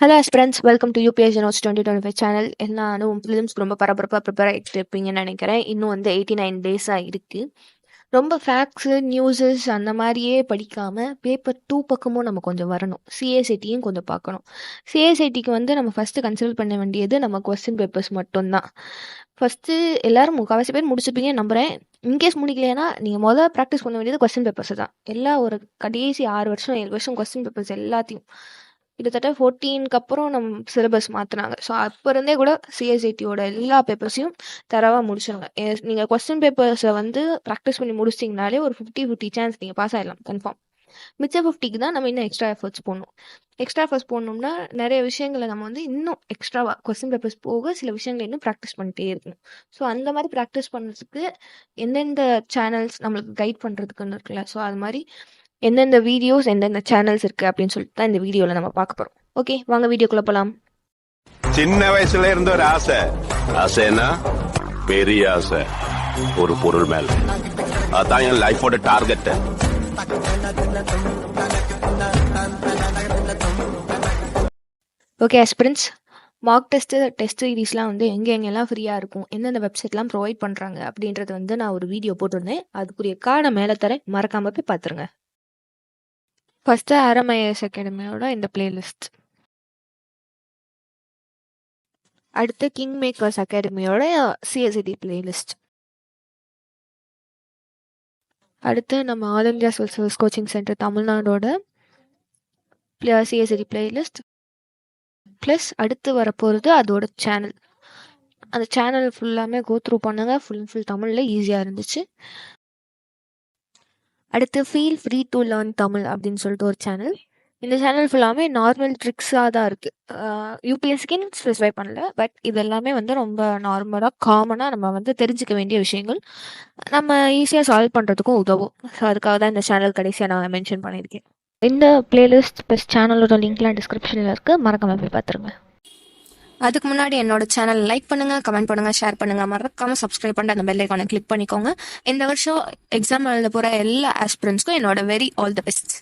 Hello aspirants, welcome to UPSC notes 2025 channel. எல்லாரும் ஃபிலிம்ஸ்க்கு ரொம்ப பரபரப்பாக ப்ரிப்பேர் ஆகிட்டு இருப்பீங்கன்னு நினைக்கிறேன். இன்னும் 89 டேஸாக இருக்குது. ரொம்ப ஃபேக்ட்ஸு நியூஸஸ் அந்த மாதிரியே படிக்காமல் பேப்பர் 2 பக்கமும் நம்ம கொஞ்சம் வரணும். சிஏசிடியும் கொஞ்சம் பார்க்கணும். சிஏசிடிக்கு நம்ம ஃபஸ்ட்டு கன்சிடர் பண்ண வேண்டியது நம்ம கொஸ்டின் பேப்பர்ஸ் மட்டும்தான். ஃபஸ்ட்டு எல்லோரும் முக்கால்வாசி பேர் முடிச்சுப்பீங்க நம்புகிறேன். இன்கேஸ் முடிக்கலைன்னா நீங்கள் முதல்ல ப்ராக்டிஸ் பண்ண வேண்டியது கொஸ்டின் பேப்பர்ஸ் தான். ஒரு கடைசி 6 வருஷம் 7 வருஷம் கொஸ்டின் பேப்பர்ஸ் எல்லாத்தையும் கிட்டத்தட்ட 14க்கு அப்புறம் நம்ம சிலபஸ் மாற்றினாங்க. ஸோ அப்போ இருந்தே கூட சிஎஸ்ஐடியோட எல்லா பேப்பர்ஸையும் தரவாக முடிச்சிடுங்க. நீங்கள் கொஸ்டின் பேப்பர்ஸை ப்ராக்டிஸ் பண்ணி முடிச்சிட்டிங்கனாலே ஒரு 50-50 சான்ஸ் நீங்கள் பாஸ் ஆகிடலாம் கன்ஃபார்ம். மிச்ச 50க்கு தான் நம்ம இன்னும் எக்ஸ்ட்ரா எஃபர்ட்ஸ் போடணும். எக்ஸ்ட்ரா எஃபர்ட்ஸ் போடணும்னா நிறைய விஷயங்களை நம்ம இன்னும் எக்ஸ்ட்ராவாக கொஸ்டின் பேப்பர்ஸ் போக சில விஷயங்களை இன்னும் ப்ராக்டிஸ் பண்ணிட்டே இருக்கணும். ஸோ அந்த மாதிரி ப்ராக்டிஸ் பண்ணுறதுக்கு எந்தெந்த சேனல்ஸ் நம்மளுக்கு கைட் பண்ணுறதுக்குன்னு இருக்குல்ல, ஸோ அது மாதிரி எந்தெந்த வீடியோஸ் எந்தெந்த சேனல்ஸ் இருக்குது அப்படின்னு சொல்லிட்டு தான் இந்த வீடியோவில் நம்ம பார்க்க போகிறோம். ஓகே, வாங்க வீடியோக்குள்ளே போகலாம். சின்ன வயசுல இருந்த ஒரு ஆசைன்னா பெரிய ஆசை ஒரு பொருள் மேல. அதான் என் லைஃபோட target. Okay aspirants, mock test சீரீஸ்லாம் எங்கெங்கெல்லாம் ஃப்ரீயாக இருக்கும், எந்தெந்த வெப்சைட்லாம் ப்ரொவைட் பண்ணுறாங்க அப்படின்றது நான் ஒரு வீடியோ போட்டிருந்தேன். அதுக்குரிய கார்டை மேலே தரேன், மறக்காமல் போய் பார்த்துருங்க. ஃபஸ்ட்டு ஆர்எம்ஐஎஸ் அகாடமியோட இந்த பிளேலிஸ்ட், அடுத்து கிங் மேக்கர்ஸ் அகாடமியோட சிஎஸ்சிடி பிளேலிஸ்ட், அடுத்து நம்ம all India service coaching centre தமிழ்நாடோட சிஎஸ்சிடி பிளேலிஸ்ட், ப்ளஸ் அடுத்து வரப்போகிறது அதோட சேனல். அந்த சேனல் ஃபுல்லாமே கோ த்ரூ பண்ணுங்க. ஃபுல் தமிழில் ஈஸியாக இருந்துச்சு. அடுத்து feel free to learn Tamil அப்படின்னு சொல்லிட்டு ஒரு சேனல். இந்த சேனல் ஃபுல்லாமே நார்மல் ட்ரிக்ஸாக தான் இருக்குது. யூபிஎஸ்சிக்குன்னு ஸ்பெசிஃபை பண்ணல, பட் இது எல்லாமே ரொம்ப நார்மலாக காமனாக நம்ம தெரிஞ்சுக்க வேண்டிய விஷயங்கள் நம்ம ஈஸியாக சால்வ் பண்ணுறதுக்கும் உதவும். ஸோ அதுக்காக தான் இந்த சேனல் கடைசியாக நான் மென்ஷன் பண்ணியிருக்கேன். இந்த பிளேலிஸ்ட் ப்ளஸ் சேனலோட லிங்க்லாம் டிஸ்கிரிப்ஷனில் இருக்குது, மறக்காமல் போய் பார்த்துருங்க. அதுக்கு முன்னாடி என்னோட சேனல் லைக் பண்ணுங்கள், கமெண்ட் பண்ணுங்கள், ஷேர் பண்ணுங்கள், மறக்காமல் சப்ஸ்கிரைப் பண்ணிட்டு அந்த பெல் ஐகானை கிளிக் பண்ணிக்கோங்க. இந்த வருஷம் எக்ஸாம் எழுத போகிற எல்லா ஆஸ்பிரண்ட்ஸ்க்கும் என்னோட வெரி ஆல் தி பெஸ்ட்.